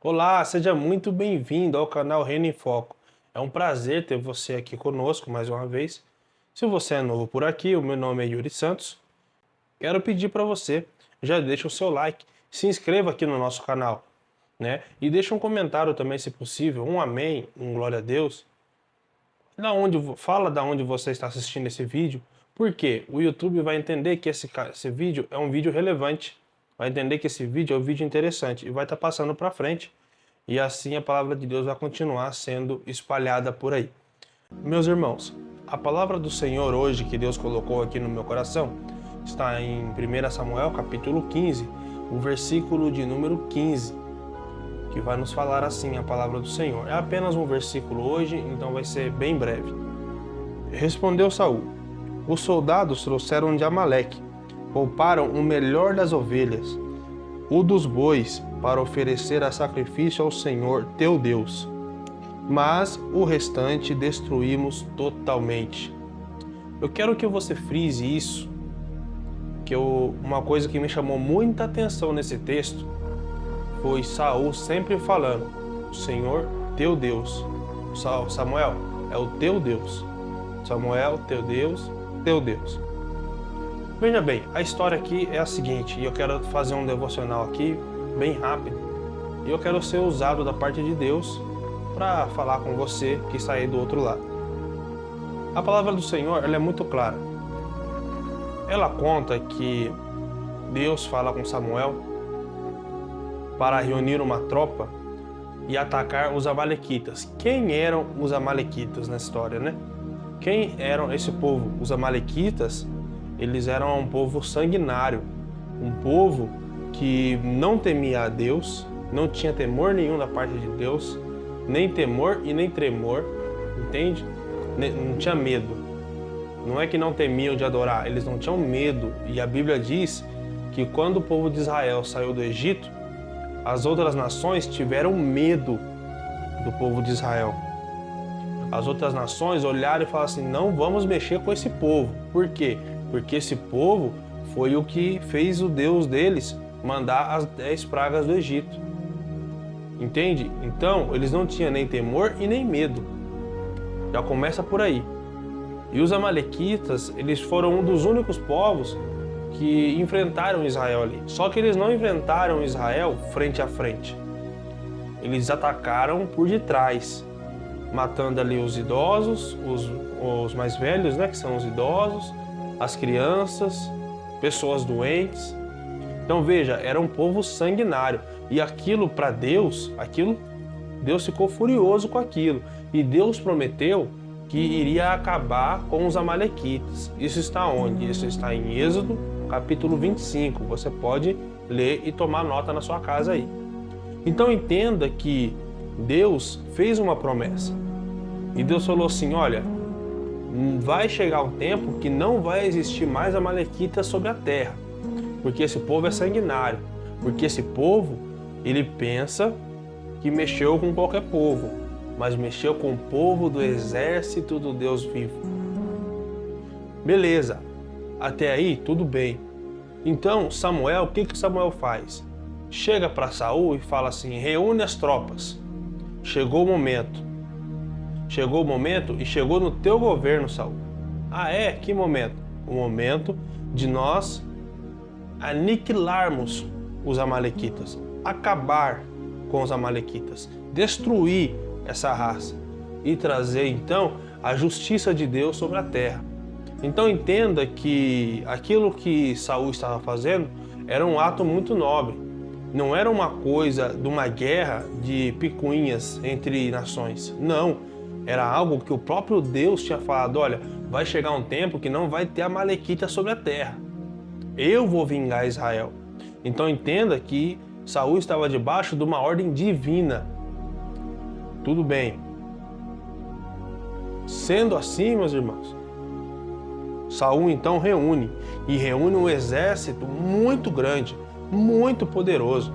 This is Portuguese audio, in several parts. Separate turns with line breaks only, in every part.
Olá, seja muito bem-vindo ao canal Reino em Foco. É um prazer ter você aqui conosco mais uma vez. Se você é novo por aqui, o meu nome é Yuri Santos. Quero pedir para você, já deixa o seu like, se inscreva aqui no nosso canal, né? E deixa um comentário também, se possível, um amém, um glória a Deus. Fala da onde você está assistindo esse vídeo, porque o YouTube vai entender que esse vídeo é um vídeo relevante, vai entender que esse vídeo é um vídeo interessante e vai estar passando para frente. E assim a palavra de Deus vai continuar sendo espalhada por aí. Meus irmãos, a palavra do Senhor hoje que Deus colocou aqui no meu coração está em 1 Samuel capítulo 15, o versículo de número 15, que vai nos falar assim a palavra do Senhor. É apenas um versículo hoje, então vai ser bem breve. Respondeu Saul: os soldados trouxeram de Amaleque, pouparam o melhor das ovelhas, o dos bois, para oferecer a sacrifício ao Senhor teu Deus. Mas o restante destruímos totalmente. Eu quero que você frise isso, uma coisa que me chamou muita atenção nesse texto foi Saul sempre falando: o Senhor teu Deus. Samuel, é o teu Deus. Samuel, teu Deus, teu Deus. Veja bem, a história aqui é a seguinte, e eu quero fazer um devocional aqui, bem rápido, e eu quero ser usado da parte de Deus para falar com você que está aí do outro lado. A palavra do Senhor, ela é muito clara. Ela conta que Deus fala com Samuel para reunir uma tropa e atacar os amalequitas. Quem eram os amalequitas na história, né? Quem eram esse povo? Os amalequitas, eles eram um povo sanguinário, um povo que não temia a Deus, não tinha temor nenhum da parte de Deus, nem temor e nem tremor, entende? Não tinha medo. Não é que não temiam de adorar, eles não tinham medo. E a Bíblia diz que quando o povo de Israel saiu do Egito, as outras nações tiveram medo do povo de Israel. As outras nações olharam e falaram assim: não vamos mexer com esse povo. Por quê? Porque esse povo foi o que fez o Deus deles mandar as 10 pragas do Egito. Entende? Então, eles não tinham nem temor e nem medo. Já começa por aí. E os amalequitas, eles foram um dos únicos povos que enfrentaram Israel ali. Só que eles não enfrentaram Israel frente a frente. Eles atacaram por detrás, matando ali os idosos, os mais velhos, né, que são os idosos, as crianças, pessoas doentes. Então veja, era um povo sanguinário. E aquilo para Deus, Deus ficou furioso com aquilo. E Deus prometeu que iria acabar com os amalequitas. Isso está onde? Isso está em Êxodo, capítulo 25. Você pode ler e tomar nota na sua casa aí. Então entenda que Deus fez uma promessa. E Deus falou assim: olha, vai chegar um tempo que não vai existir mais amalequitas sobre a terra. Porque esse povo é sanguinário. Porque esse povo, ele pensa que mexeu com qualquer povo, mas mexeu com o povo do exército do Deus vivo. Beleza, até aí tudo bem. Então Samuel, o que Samuel faz? Chega para Saul e fala assim: reúne as tropas. Chegou o momento. Chegou o momento e chegou no teu governo, Saul. Ah é? Que momento? O momento de nós aniquilarmos os amalequitas, acabar com os amalequitas, destruir essa raça e trazer então a justiça de Deus sobre a terra. Então entenda que aquilo que Saul estava fazendo era um ato muito nobre. Não era uma coisa de uma guerra de picuinhas entre nações. Não, era algo que o próprio Deus tinha falado: olha, vai chegar um tempo que não vai ter amalequita sobre a terra. Eu vou vingar Israel. Então entenda que Saul estava debaixo de uma ordem divina. Tudo bem. Sendo assim, meus irmãos, Saul então reúne um exército muito grande, muito poderoso.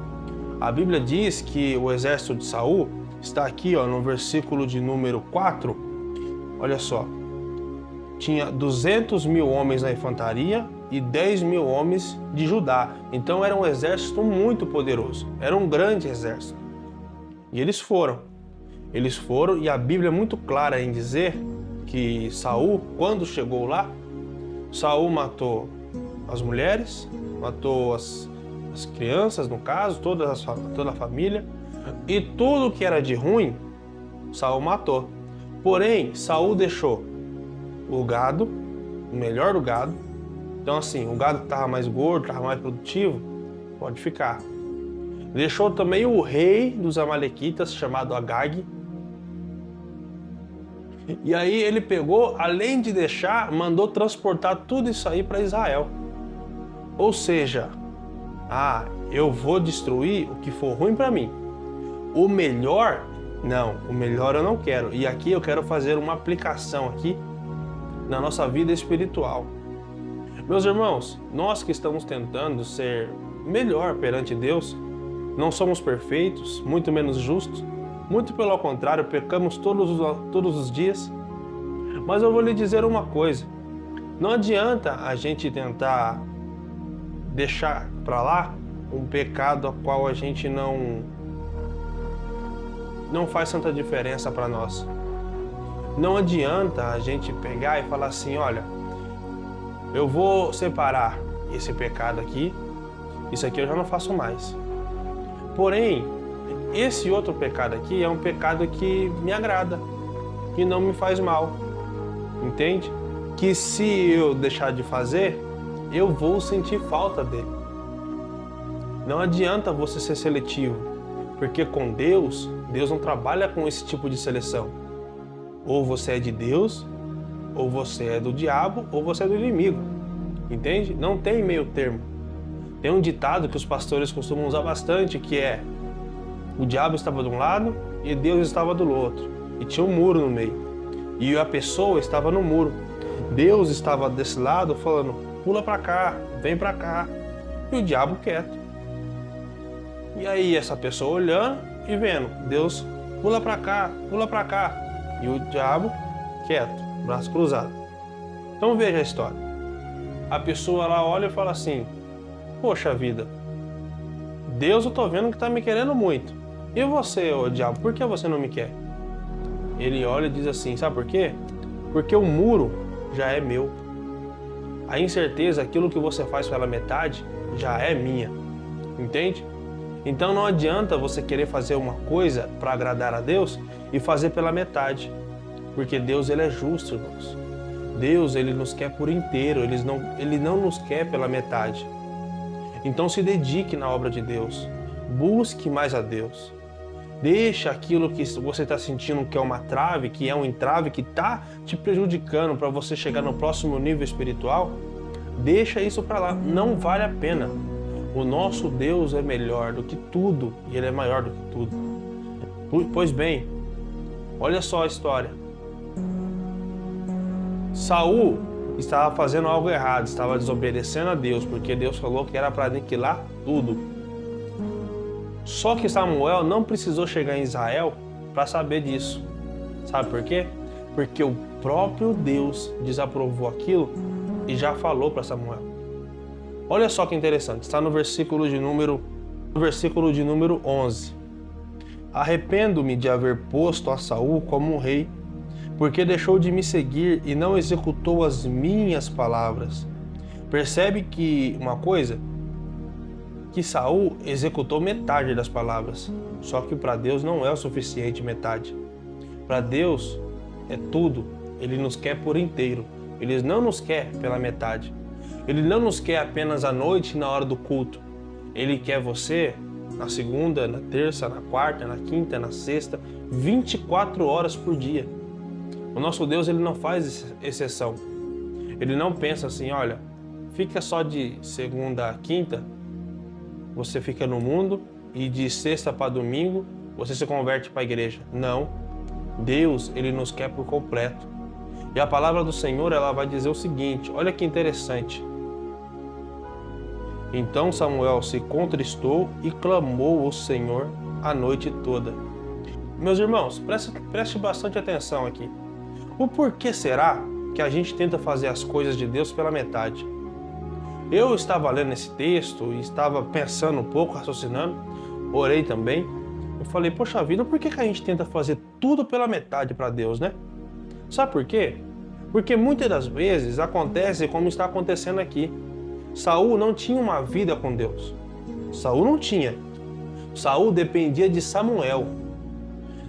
A Bíblia diz que o exército de Saul está aqui, no versículo de número 4. Olha só. Tinha 200.000 homens na infantaria e 10.000 homens de Judá. Então era um exército muito poderoso, era um grande exército. E eles foram. Eles foram, e a Bíblia é muito clara em dizer que Saul, quando chegou lá, Saul matou as mulheres, matou as crianças, no caso, toda a família, e tudo que era de ruim, Saul matou. Porém, Saul deixou o gado, o melhor do gado. Então assim, o gado que estava mais gordo, estava mais produtivo, pode ficar. Deixou também o rei dos amalequitas, chamado Agag. E aí ele pegou, além de deixar, mandou transportar tudo isso aí para Israel. Ou seja, eu vou destruir o que for ruim para mim. O melhor, não, o melhor eu não quero. E aqui eu quero fazer uma aplicação aqui na nossa vida espiritual. Meus irmãos, nós que estamos tentando ser melhor perante Deus, não somos perfeitos, muito menos justos, muito pelo contrário, pecamos todos os dias. Mas eu vou lhe dizer uma coisa, não adianta a gente tentar deixar para lá um pecado a qual a gente não faz tanta diferença para nós. Não adianta a gente pegar e falar assim, olha, eu vou separar esse pecado aqui, isso aqui eu já não faço mais. Porém, esse outro pecado aqui é um pecado que me agrada, que não me faz mal, entende? Que se eu deixar de fazer, eu vou sentir falta dele. Não adianta você ser seletivo, porque com Deus não trabalha com esse tipo de seleção. Ou você é de Deus, ou você é do diabo, ou você é do inimigo, entende? Não tem meio termo. Tem um ditado que os pastores costumam usar bastante, que é: o diabo estava de um lado e Deus estava do outro, e tinha um muro no meio, e a pessoa estava no muro. Deus estava desse lado falando: pula para cá, vem para cá, e o diabo quieto. E aí essa pessoa olhando e vendo, Deus pula para cá, e o diabo quieto, braço cruzado. Então veja a história. A pessoa lá olha e fala assim: poxa vida, Deus, eu tô vendo que tá me querendo muito. E você, ô diabo, por que você não me quer? Ele olha e diz assim, sabe por quê? Porque o muro já é meu. A incerteza, aquilo que você faz pela metade, já é minha. Entende? Então não adianta você querer fazer uma coisa para agradar a Deus e fazer pela metade. Porque Deus, ele é justo, irmãos. Deus, ele nos quer por inteiro, ele não nos quer pela metade. Então se dedique na obra de Deus, busque mais a Deus. Deixa aquilo que você está sentindo que é uma trave, que é um entrave, que está te prejudicando para você chegar no próximo nível espiritual, deixa isso para lá, não vale a pena. O nosso Deus é melhor do que tudo e ele é maior do que tudo. Pois bem, olha só a história. Saul estava fazendo algo errado, estava desobedecendo a Deus, porque Deus falou que era para aniquilar tudo. Só que Samuel não precisou chegar em Israel para saber disso. Sabe por quê? Porque o próprio Deus desaprovou aquilo e já falou para Samuel. Olha só que interessante, está no versículo de número 11. Arrependo-me de haver posto a Saul como um rei, porque deixou de me seguir e não executou as minhas palavras. Percebe que uma coisa? Que Saul executou metade das palavras. Só que para Deus não é o suficiente metade. Para Deus é tudo. Ele nos quer por inteiro. Ele não nos quer pela metade. Ele não nos quer apenas à noite e na hora do culto. Ele quer você na segunda, na terça, na quarta, na quinta, na sexta, 24 horas por dia. O nosso Deus, ele não faz exceção. Ele não pensa assim, olha, fica só de segunda a quinta, você fica no mundo, e de sexta para domingo, você se converte para a igreja. Não. Deus, ele nos quer por completo. E a palavra do Senhor, ela vai dizer o seguinte, olha que interessante. Então Samuel se contristou e clamou ao Senhor a noite toda. Meus irmãos, preste bastante atenção aqui. O porquê será que a gente tenta fazer as coisas de Deus pela metade? Eu estava lendo esse texto e estava pensando um pouco, raciocinando, orei também. Eu falei, poxa vida, por que a gente tenta fazer tudo pela metade para Deus, né? Sabe por quê? Porque muitas das vezes acontece como está acontecendo aqui. Saul não tinha uma vida com Deus. Saul não tinha. Saul dependia de Samuel.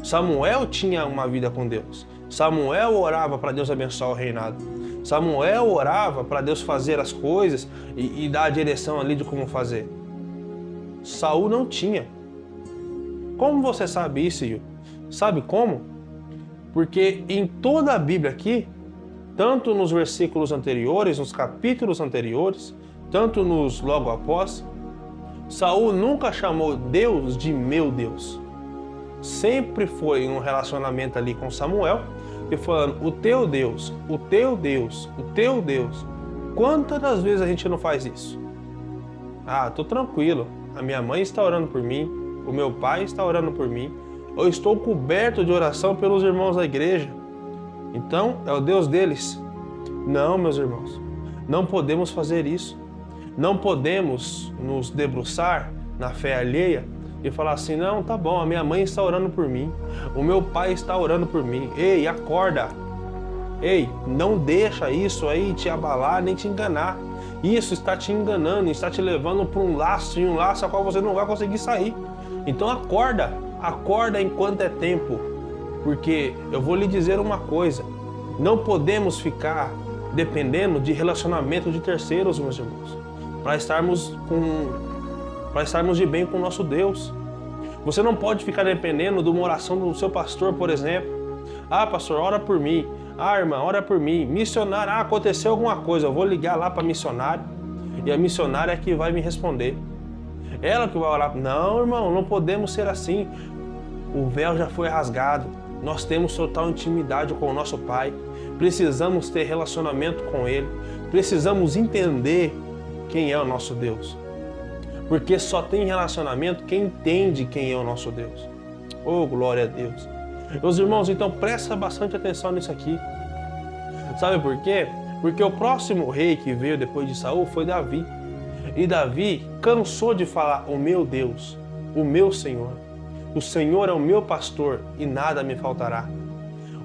Samuel tinha uma vida com Deus. Samuel orava para Deus abençoar o reinado. Samuel orava para Deus fazer as coisas e dar a direção ali de como fazer. Saul não tinha. Como você sabe isso, Yu? Sabe como? Porque em toda a Bíblia aqui, tanto nos versículos anteriores, nos capítulos anteriores, tanto nos logo após, Saul nunca chamou Deus de meu Deus. Sempre foi um relacionamento ali com Samuel, e falando, o teu Deus, o teu Deus, o teu Deus. Quantas das vezes a gente não faz isso? Ah, tô tranquilo, a minha mãe está orando por mim, o meu pai está orando por mim, eu estou coberto de oração pelos irmãos da igreja, então é o Deus deles. Não, meus irmãos, não podemos fazer isso. Não podemos nos debruçar na fé alheia e falar assim, não, tá bom, a minha mãe está orando por mim, o meu pai está orando por mim. Ei, acorda! Ei, não deixa isso aí te abalar nem te enganar. Isso está te enganando, está te levando para um laço, e um laço a qual você não vai conseguir sair. Então acorda, acorda enquanto é tempo, porque eu vou lhe dizer uma coisa, não podemos ficar dependendo de relacionamento de terceiros, meus irmãos, para estarmos de bem com o nosso Deus. Você não pode ficar dependendo de uma oração do seu pastor, por exemplo. Ah, pastor, ora por mim. Ah, irmã, ora por mim. Missionário, aconteceu alguma coisa, eu vou ligar lá para a missionária e a missionária é que vai me responder. Ela que vai orar. Não, irmão, não podemos ser assim. O véu já foi rasgado. Nós temos total intimidade com o nosso Pai. Precisamos ter relacionamento com Ele. Precisamos entender quem é o nosso Deus. Porque só tem relacionamento quem entende quem é o nosso Deus. Oh, glória a Deus. Meus irmãos, então presta bastante atenção nisso aqui. Sabe por quê? Porque o próximo rei que veio depois de Saul foi Davi. E Davi cansou de falar, o meu Deus, o meu Senhor. O Senhor é o meu pastor e nada me faltará.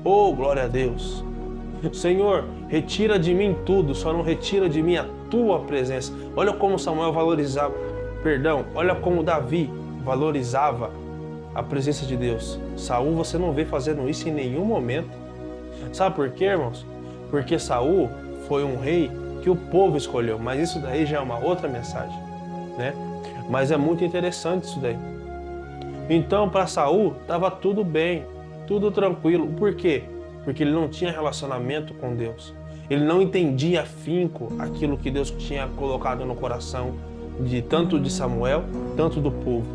Oh, glória a Deus. Senhor, retira de mim tudo, só não retira de mim a tua presença. Olha como Samuel valorizava, olha como Davi valorizava a presença de Deus. Saul você não vê fazendo isso em nenhum momento. Sabe por quê, irmãos? Porque Saul foi um rei que o povo escolheu, mas isso daí já é uma outra mensagem, né? Mas é muito interessante isso daí. Então, para Saul, estava tudo bem, tudo tranquilo. Por quê? Porque ele não tinha relacionamento com Deus. Ele não entendia afinco aquilo que Deus tinha colocado no coração tanto de Samuel, tanto do povo.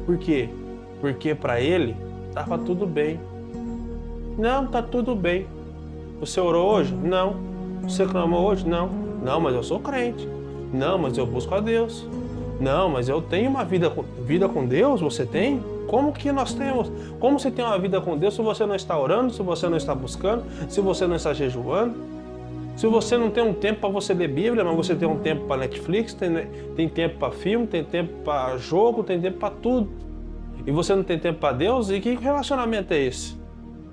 Por quê? Porque para ele estava tudo bem. Não, está tudo bem. Você orou hoje? Não. Você clamou hoje? Não. Não, mas eu sou crente. Não, mas eu busco a Deus. Não, mas eu tenho uma vida com Deus. Você tem? Como que nós temos? Como você tem uma vida com Deus se você não está orando, se você não está buscando, se você não está jejuando? Se você não tem um tempo para você ler Bíblia, mas você tem um tempo para Netflix, tem tempo para filme, tem tempo para jogo, tem tempo para tudo. E você não tem tempo para Deus? E que relacionamento é esse?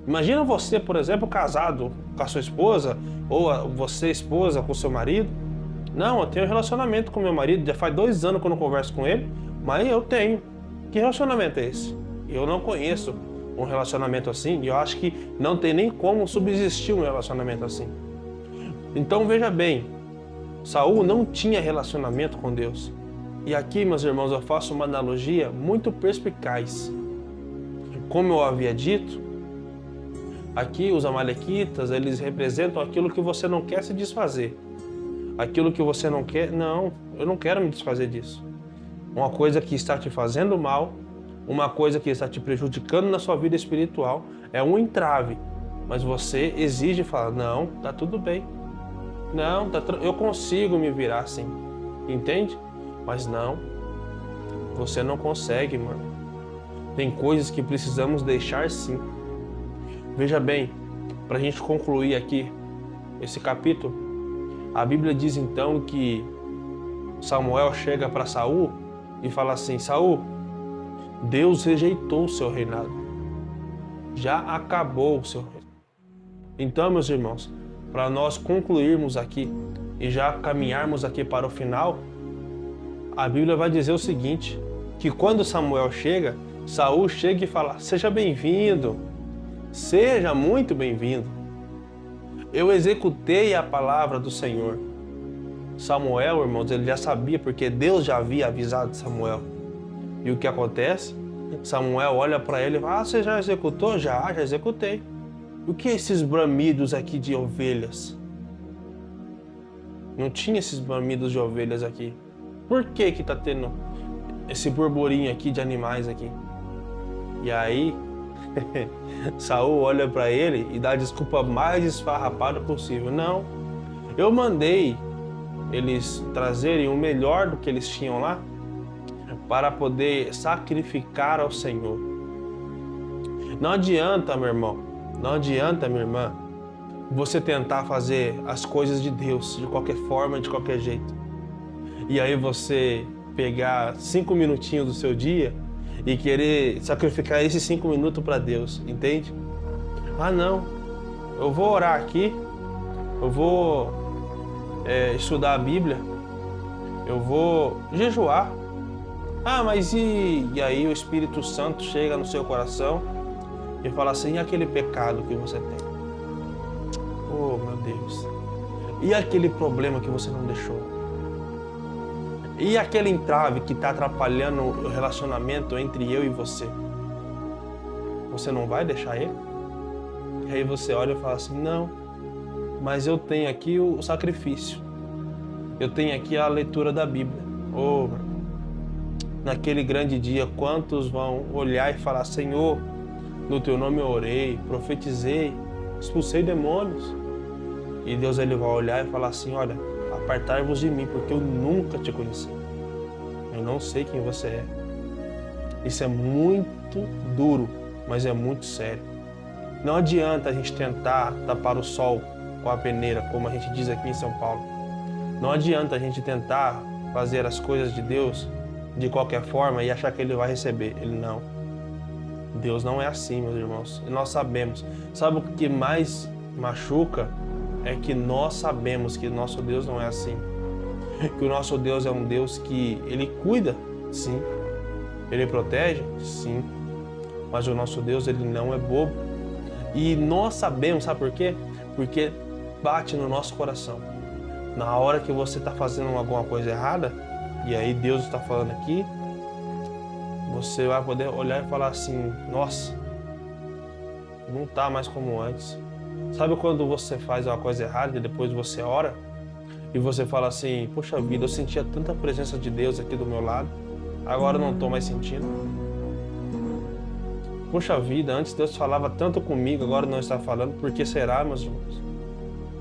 Imagina você, por exemplo, casado com a sua esposa, ou você, esposa, com o seu marido. Não, eu tenho um relacionamento com meu marido, já faz 2 anos que eu não converso com ele, mas eu tenho. Que relacionamento é esse? Eu não conheço um relacionamento assim, e eu acho que não tem nem como subsistir um relacionamento assim. Então veja bem, Saul não tinha relacionamento com Deus. E aqui, meus irmãos, eu faço uma analogia muito perspicaz. Como eu havia dito, aqui os amalequitas, eles representam aquilo que você não quer se desfazer. Aquilo que você não quer, não, eu não quero me desfazer disso. Uma coisa que está te fazendo mal, uma coisa que está te prejudicando na sua vida espiritual, é um entrave. Mas você exige e fala, não, tá tudo bem. Não, eu consigo me virar assim. Entende? Mas não, você não consegue, mano. Tem coisas que precisamos deixar sim. Veja bem, para a gente concluir aqui esse capítulo, a Bíblia diz então que Samuel chega para Saul e fala assim, Saul, Deus rejeitou o seu reinado. Já acabou o seu reino. Então, meus irmãos, para nós concluirmos aqui e já caminharmos aqui para o final, a Bíblia vai dizer o seguinte, que quando Samuel chega, Saul chega e fala: seja bem-vindo, seja muito bem-vindo. Eu executei a palavra do Senhor. Samuel, irmãos, ele já sabia, porque Deus já havia avisado Samuel. E o que acontece? Samuel olha para ele e fala: você já executou? Já executei. O que é esses bramidos aqui de ovelhas? Não tinha esses bramidos de ovelhas aqui. Por que que tá tendo esse burburinho aqui de animais aqui? E aí, Saul olha para ele e dá a desculpa mais esfarrapada possível. Não, eu mandei eles trazerem o melhor do que eles tinham lá para poder sacrificar ao Senhor. Não adianta, meu irmão, não adianta, minha irmã, você tentar fazer as coisas de Deus de qualquer forma, de qualquer jeito. E aí você pegar 5 minutinhos do seu dia e querer sacrificar esses 5 minutos para Deus, entende? Ah, não, eu vou orar aqui, eu vou estudar a Bíblia, eu vou jejuar. Ah, mas e aí o Espírito Santo chega no seu coração e fala assim: e aquele pecado que você tem? Oh, meu Deus. E aquele problema que você não deixou? E aquele entrave que está atrapalhando o relacionamento entre eu e você? Você não vai deixar ele? E aí você olha e fala assim: não, mas eu tenho aqui o sacrifício. Eu tenho aqui a leitura da Bíblia. Oh, naquele grande dia, quantos vão olhar e falar: Senhor, no teu nome eu orei, profetizei, expulsei demônios. E Deus ele vai olhar e falar assim: olha, apartai-vos de mim, porque eu nunca te conheci. Eu não sei quem você é. Isso é muito duro, mas é muito sério. Não adianta a gente tentar tapar o sol com a peneira, como a gente diz aqui em São Paulo. Não adianta a gente tentar fazer as coisas de Deus de qualquer forma e achar que Ele vai receber. Ele não. Deus não é assim, meus irmãos. E nós sabemos. Sabe o que mais machuca? É que nós sabemos que nosso Deus não é assim. Que o nosso Deus é um Deus que Ele cuida, sim. Ele protege, sim. Mas o nosso Deus, Ele não é bobo. E nós sabemos, sabe por quê? Porque bate no nosso coração. Na hora que você está fazendo alguma coisa errada, e aí Deus está falando aqui, você vai poder olhar e falar assim: nossa, não está mais como antes. Sabe quando você faz uma coisa errada e depois você ora? E você fala assim: poxa vida, eu sentia tanta presença de Deus aqui do meu lado, agora eu não estou mais sentindo. Poxa vida, antes Deus falava tanto comigo, agora não está falando. Por que será, meus irmãos?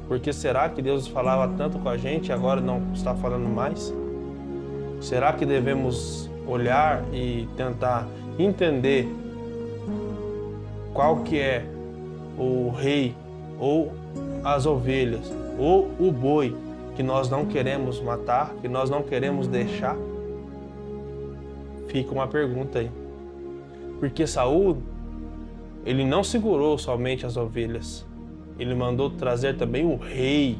Por que será que Deus falava tanto com a gente e agora não está falando mais? Será que devemos olhar e tentar entender qual que é o rei ou as ovelhas ou o boi que nós não queremos matar, que nós não queremos deixar? Fica uma pergunta aí. Porque Saul, ele não segurou somente as ovelhas. Ele mandou trazer também o rei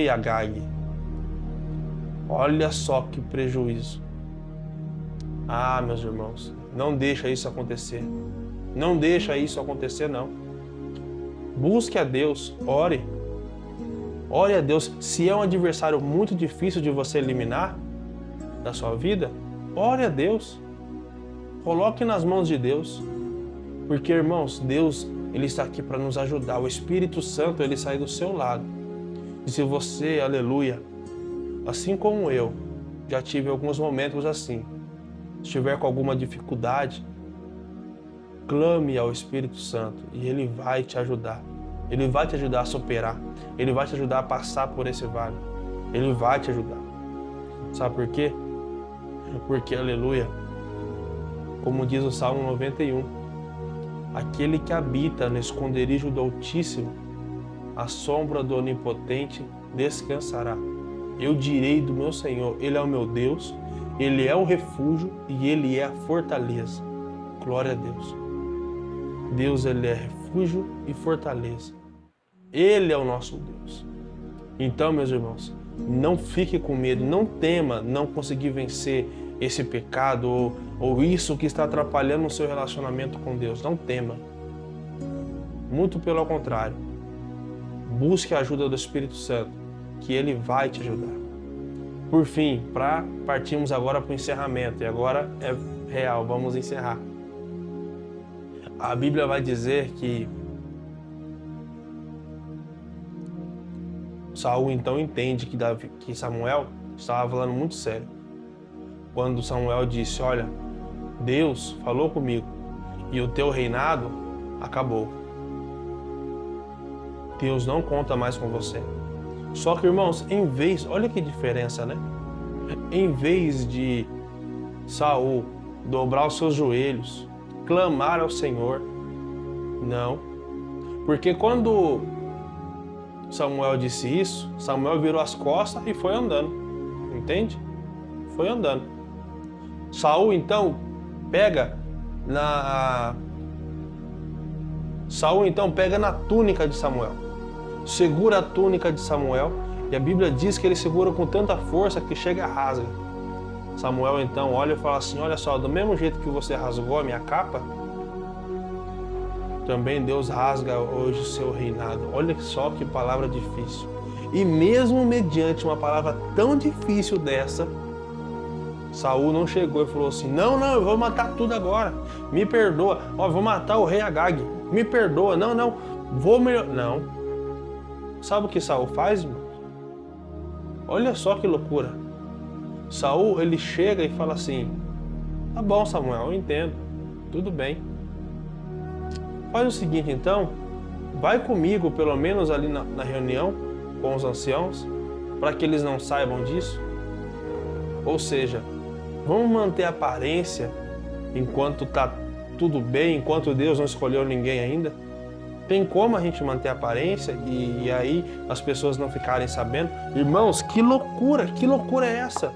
Agag. Olha só que prejuízo. Ah, meus irmãos, não deixa isso acontecer. Não deixa isso acontecer, não. Busque a Deus, ore. Ore a Deus. Se é um adversário muito difícil de você eliminar da sua vida, ore a Deus. Coloque nas mãos de Deus. Porque, irmãos, Deus, Ele está aqui para nos ajudar. O Espírito Santo, Ele sai do seu lado. E se você, aleluia, assim como eu, já tive alguns momentos assim, se estiver com alguma dificuldade, clame ao Espírito Santo e Ele vai te ajudar. Ele vai te ajudar a superar. Ele vai te ajudar a passar por esse vale. Ele vai te ajudar. Sabe por quê? Porque, aleluia, como diz o Salmo 91, aquele que habita no esconderijo do Altíssimo, à sombra do Onipotente descansará. Eu direi do meu Senhor: Ele é o meu Deus, Ele é o refúgio e Ele é a fortaleza. Glória a Deus. Deus, Ele é refúgio e fortaleza. Ele é o nosso Deus. Então, meus irmãos, não fique com medo, não tema não conseguir vencer esse pecado ou isso que está atrapalhando o seu relacionamento com Deus. Não tema. Muito pelo contrário. Busque a ajuda do Espírito Santo, que Ele vai te ajudar. Por fim, partimos agora para o encerramento, e agora é real, vamos encerrar. A Bíblia vai dizer que Saul então entende que Samuel estava falando muito sério. Quando Samuel disse, olha, Deus falou comigo e o teu reinado acabou. Deus não conta mais com você. Só que, irmãos, olha que diferença, né? Em vez de Saul dobrar os seus joelhos, clamar ao Senhor, não. Porque quando Samuel disse isso, Samuel virou as costas e foi andando. Entende? Foi andando. Saul, então, pega na túnica de Samuel. Segura a túnica de Samuel e a Bíblia diz que ele segura com tanta força que chega a rasga. Samuel então olha e fala assim, olha só, do mesmo jeito que você rasgou a minha capa, também Deus rasga hoje o seu reinado. Olha só que palavra difícil. E mesmo mediante uma palavra tão difícil dessa, Saul não chegou e falou assim, não, eu vou matar tudo agora, me perdoa, vou matar o rei Agag, me perdoa, não, vou melhor... Não. Sabe o que Saul faz, irmão? Olha só que loucura. Saul, ele chega e fala assim, tá bom, Samuel, eu entendo, tudo bem. Faz o seguinte então, vai comigo pelo menos ali na reunião com os anciãos, para que eles não saibam disso. Ou seja, vamos manter a aparência enquanto tá tudo bem, enquanto Deus não escolheu ninguém ainda. Tem como a gente manter a aparência e aí as pessoas não ficarem sabendo? Irmãos, que loucura é essa?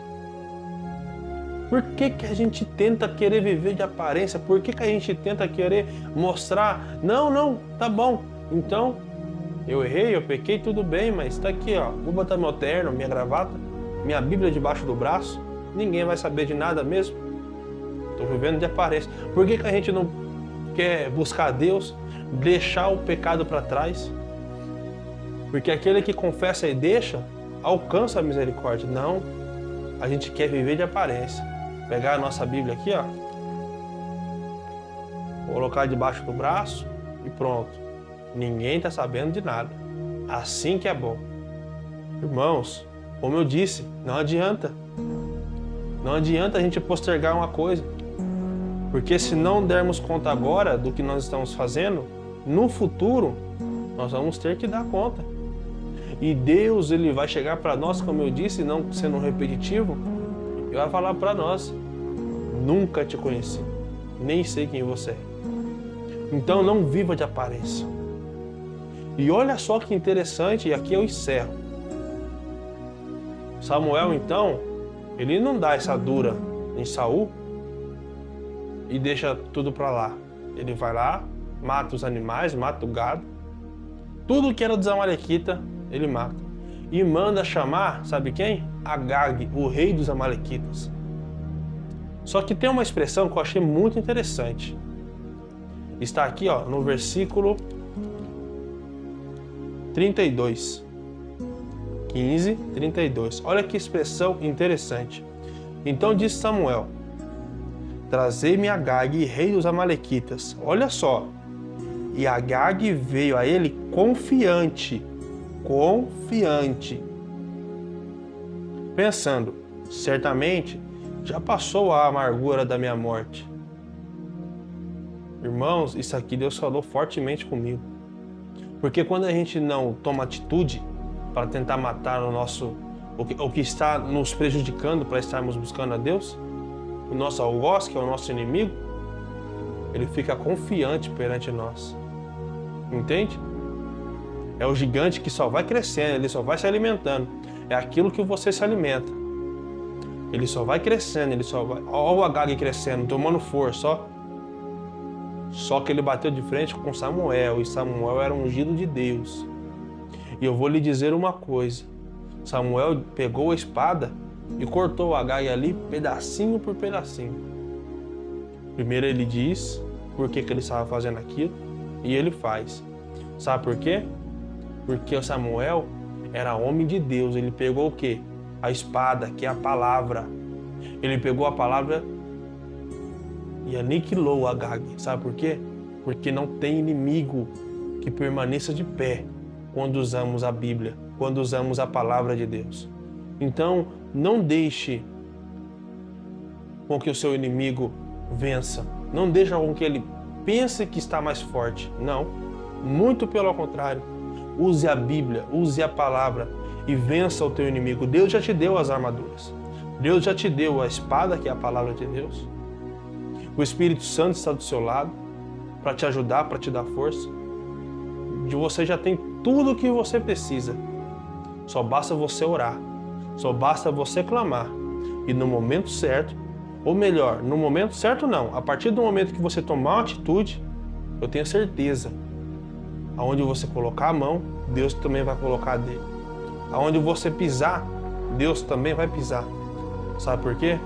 Por que a gente tenta querer viver de aparência? Por que a gente tenta querer mostrar? Não, tá bom. Então, eu errei, eu pequei, tudo bem, mas tá aqui, ó. Vou botar meu terno, minha gravata, minha Bíblia debaixo do braço. Ninguém vai saber de nada mesmo. Tô vivendo de aparência. Por que a gente não quer buscar Deus, deixar o pecado para trás? Porque aquele que confessa e deixa, alcança a misericórdia. Não, a gente quer viver de aparência. Pegar a nossa Bíblia aqui, ó, colocar debaixo do braço e pronto. Ninguém tá sabendo de nada. Assim que é bom. Irmãos, como eu disse, não adianta. Não adianta a gente postergar uma coisa. Porque se não dermos conta agora do que nós estamos fazendo, no futuro, nós vamos ter que dar conta. E Deus, Ele vai chegar para nós, como eu disse, não sendo repetitivo, e vai falar para nós, nunca te conheci, nem sei quem você é. Então não viva de aparência. E olha só que interessante, e aqui eu encerro. Samuel, então, ele não dá essa dura em Saul e deixa tudo para lá. Ele vai lá, mata os animais, mata o gado, tudo que era dos amalequitas, ele mata. E manda chamar, sabe quem? Agag, o rei dos amalequitas. Só que tem uma expressão que eu achei muito interessante. Está aqui, ó, no versículo 32. 15, 32. Olha que expressão interessante. Então disse Samuel, trazei-me Agag, rei dos amalequitas. Olha só. E Agag veio a ele confiante, pensando, certamente já passou a amargura da minha morte. Irmãos, isso aqui Deus falou fortemente comigo. Porque quando a gente não toma atitude para tentar matar o que está nos prejudicando para estarmos buscando a Deus, o nosso algoz, que é o nosso inimigo, ele fica confiante perante nós. Entende? É o gigante que só vai crescendo, ele só vai se alimentando. É aquilo que você se alimenta. Ele só vai crescendo, ele só vai... Olha o Agag crescendo, tomando força, ó. Só que ele bateu de frente com Samuel, e Samuel era ungido de Deus. E eu vou lhe dizer uma coisa. Samuel pegou a espada e cortou o Agag ali, pedacinho por pedacinho. Primeiro ele diz por que ele estava fazendo aquilo, e ele faz. Sabe por quê? Porque o Samuel era homem de Deus. Ele pegou o quê? A espada, que é a palavra. Ele pegou a palavra e aniquilou o Agag. Sabe por quê? Porque não tem inimigo que permaneça de pé quando usamos a Bíblia, quando usamos a palavra de Deus. Então, não deixe com que o seu inimigo vença. Não deixe com que ele pense que está mais forte. Não. Muito pelo contrário. Use a Bíblia, use a palavra e vença o teu inimigo. Deus já te deu as armaduras. Deus já te deu a espada, que é a palavra de Deus. O Espírito Santo está do seu lado para te ajudar, para te dar força. Você já tem tudo o que você precisa. Só basta você orar. Só basta você clamar. E no momento certo, ou melhor, no momento certo não, a partir do momento que você tomar uma atitude, eu tenho certeza, aonde você colocar a mão, Deus também vai colocar a dele. Aonde você pisar, Deus também vai pisar. Sabe por quê?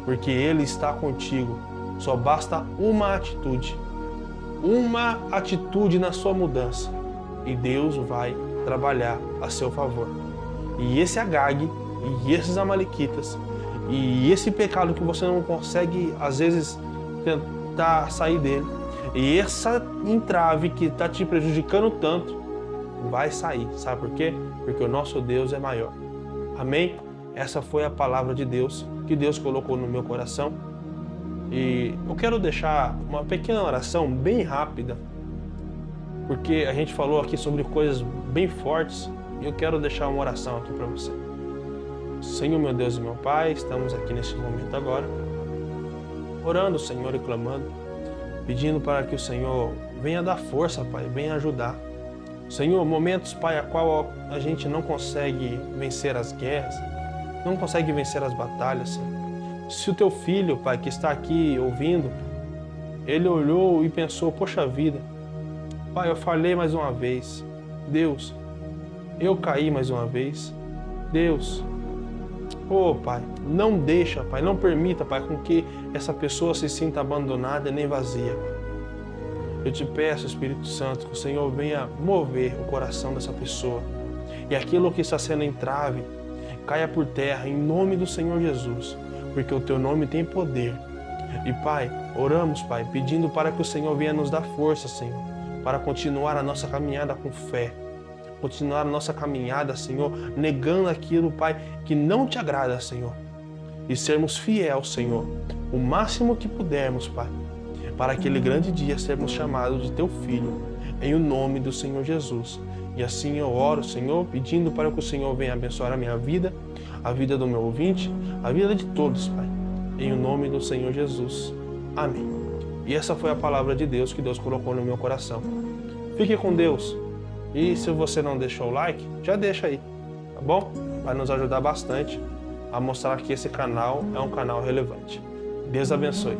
Porque Ele está contigo. Só basta uma atitude. Uma atitude na sua mudança. E Deus vai trabalhar a seu favor. E esse Agag, e esses amalequitas, e esse pecado que você não consegue, às vezes, tentar sair dele, e essa entrave que está te prejudicando tanto, vai sair. Sabe por quê? Porque o nosso Deus é maior. Amém? Essa foi a palavra de Deus que Deus colocou no meu coração. E eu quero deixar uma pequena oração bem rápida, porque a gente falou aqui sobre coisas bem fortes, e eu quero deixar uma oração aqui para você. Senhor, meu Deus e meu Pai, estamos aqui nesse momento agora, orando, Senhor, e clamando, pedindo para que o Senhor venha dar força, Pai, venha ajudar. Senhor, momentos, Pai, a qual a gente não consegue vencer as guerras, não consegue vencer as batalhas, Senhor. Se o teu filho, Pai, que está aqui ouvindo, ele olhou e pensou, poxa vida, Pai, eu falhei mais uma vez. Deus, eu caí mais uma vez. Deus, Pai, não deixa, Pai, não permita, Pai, com que essa pessoa se sinta abandonada e nem vazia. Eu te peço, Espírito Santo, que o Senhor venha mover o coração dessa pessoa. E aquilo que está sendo entrave, caia por terra, em nome do Senhor Jesus, porque o teu nome tem poder. E, Pai, oramos, Pai, pedindo para que o Senhor venha nos dar força, Senhor, para continuar a nossa caminhada com fé. Continuar a nossa caminhada, Senhor, negando aquilo, Pai, que não te agrada, Senhor. E sermos fiéis, Senhor, o máximo que pudermos, Pai, para aquele grande dia sermos chamados de Teu Filho, em o nome do Senhor Jesus. E assim eu oro, Senhor, pedindo para que o Senhor venha abençoar a minha vida, a vida do meu ouvinte, a vida de todos, Pai, em o nome do Senhor Jesus. Amém. E essa foi a palavra de Deus que Deus colocou no meu coração. Fique com Deus. E se você não deixou o like, já deixa aí, tá bom? Vai nos ajudar bastante a mostrar que esse canal é um canal relevante. Deus abençoe.